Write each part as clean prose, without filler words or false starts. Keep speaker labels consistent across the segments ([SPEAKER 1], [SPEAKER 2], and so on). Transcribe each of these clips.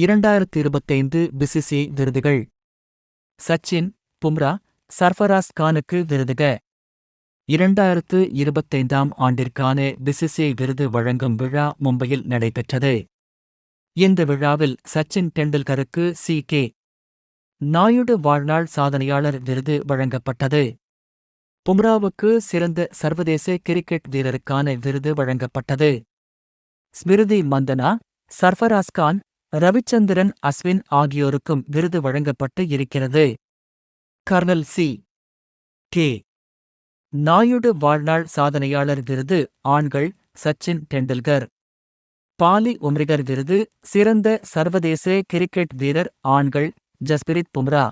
[SPEAKER 1] 2025 BCCI விருதுகள். சச்சின், பும்ரா, சர்ஃபராஸ் கானுக்கு விருதுக. 2025ஆம் ஆண்டிற்கான BCCI விருது வழங்கும் விழா மும்பையில் நடைபெற்றது. இந்த விழாவில் சச்சின் டெண்டுல்கருக்கு சி.கே. நாயுடு வாழ்நாள் சாதனையாளர் விருது வழங்கப்பட்டது. பும்ராவுக்கு சிறந்த சர்வதேச கிரிக்கெட் வீரருக்கான விருது வழங்கப்பட்டது. ஸ்மிருதி மந்தனா, சர்ஃபராஸ் கான், ரவிச்சந்திரன் அஸ்வின் ஆகியோருக்கும் விருது வழங்கப்பட்டு இருக்கிறது. கர்னல் சி.கே. நாயுடு வாழ்நாள் சாதனையாளர் விருது ஆண்கள் சச்சின் டெண்டுல்கர். பாலி உம்ரிகர் விருது சிறந்த சர்வதேச கிரிக்கெட் வீரர் ஆண்கள் ஜஸ்பிரித் பும்ரா.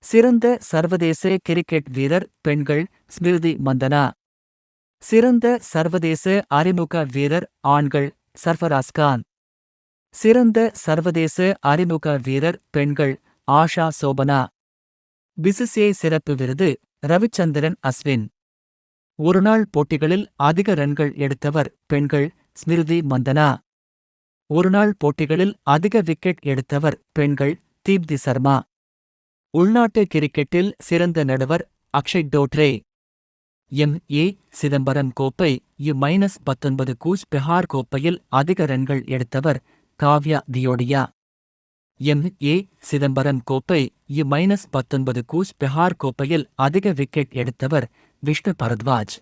[SPEAKER 1] சிறந்த சர்வதேச கிரிக்கெட் வீரர் பெண்கள் ஸ்மிருதி மந்தனா. சிறந்த சர்வதேச அறிமுக வீரர் ஆண்கள் சர்ஃபராஸ் கான். சிறந்த சர்வதேச அறிமுக வீரர் பெண்கள் ஆஷா சோபனா. பிசிசிஐ சிறப்பு விருது ரவிச்சந்திரன் அஸ்வின். ஒருநாள் போட்டிகளில் அதிக ரன்கள் எடுத்தவர் பெண்கள் ஸ்மிருதி மந்தனா. ஒருநாள் போட்டிகளில் அதிக விக்கெட் எடுத்தவர் பெண்கள் தீப்தி சர்மா. உள்நாட்டு கிரிக்கெட்டில் சிறந்த நடுவர் அக்ஷய் டோட்ரே. எம்.ஏ. சிதம்பரம் கோப்பை U-19 கூச் பெஹார் கோப்பையில் அதிக ரன்கள் எடுத்தவர் காவ்யா தியோடியா. எம்.ஏ. சிதம்பரம் கோப்பை U-19 கூச் பெஹார் கோப்பையில் அதிக விக்கெட் எடுத்தவர் விஷ்ணு பரத்வாஜ்.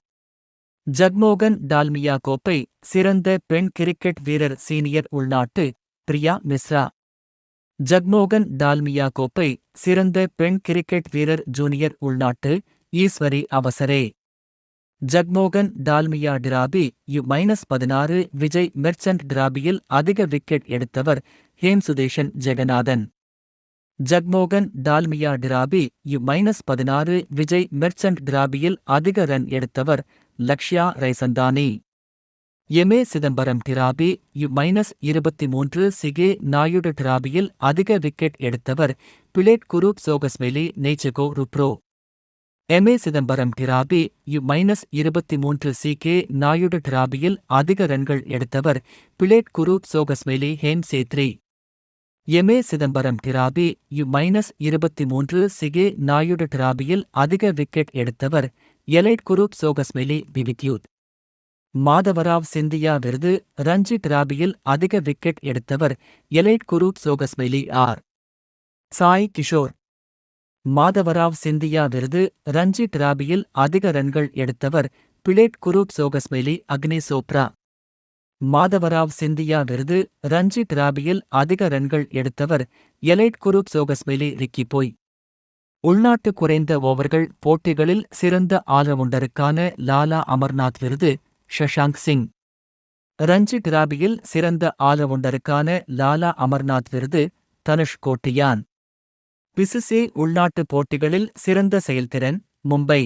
[SPEAKER 1] ஜக்மோகன் டால்மியா கோப்பை சிறந்த பெண் கிரிக்கெட் வீரர் சீனியர் உள்நாட்டு பிரியா மிஸ்ரா. ஜக்மோகன் டால்மியா கோப்பை சிறந்த பெண் கிரிக்கெட் வீரர் ஜூனியர் உள்நாட்டு ஈஸ்வரி அவசரே. ஜக்மோகன் டால்மியா டிராபி U-16 விஜய் மெர்ச்சன்ட் டிராபியில் அதிக விக்கெட் எடுத்தவர் ஹேம்சுதேஷன் ஜெகநாதன். ஜக்மோகன் டால்மியா டிராபி U-16 விஜய் மெர்ச்சன்ட் டிராபியில் அதிக ரன் எடுத்தவர் Lakshya Raichandani. M A. Chidambaram trophy U-23 C K. Nayudu டிராபியில் அதிக விக்கெட் எடுத்தவர் பிளேட் குரூப் சோகஸ்மெலி நெய்ச்சகோ ருப்ரோ. M A. Chidambaram trophy U-23 C K. Nayudu டிராபியில் அதிக ரன்கள் எடுத்தவர் பிளேட் குரூப் சோகஸ்மெலி Hem Chhetri. M A. Chidambaram trophy U-23 C K. Nayudu டிராபியில் அதிக விக்கெட் எடுத்தவர் எலைட் குரூப் சோகஸ்மெலி விவித்யூத். மாதவராவ் சிந்தியா விருது ரஞ்சி டிராபியில் அதிக விக்கெட் எடுத்தவர் எலைட் குரூப் சோகஸ்மெலி ஆர். சாய் கிஷோர். மாதவராவ் சிந்தியா விருது ரஞ்சி டிராபியில் அதிக ரன்கள் எடுத்தவர் பிளேட் குரூப் சோகஸ்மெலி அக்னி சோப்ரா. மாதவராவ் சிந்தியா விருது ரஞ்சி டிராபியில் அதிக ரன்கள் எடுத்தவர் எலைட் குரூப் சோகஸ்மெலி ரிக்கி போய். உள்நாட்டு குறைந்த ஓவர்கள் போட்டிகளில் சிறந்த ஆல்ரவுண்டருக்கான லாலா அமர்நாத் விருது ஷஷாங்க் சிங். ரஞ்சி டிராபியில் சிறந்த ஆல்ரவுண்டருக்கான லாலா அமர்நாத் விருது தனுஷ் கோட்டியான். பிசிசிஐ உள்நாட்டு போட்டிகளில் சிறந்த செயல்திறன் மும்பை.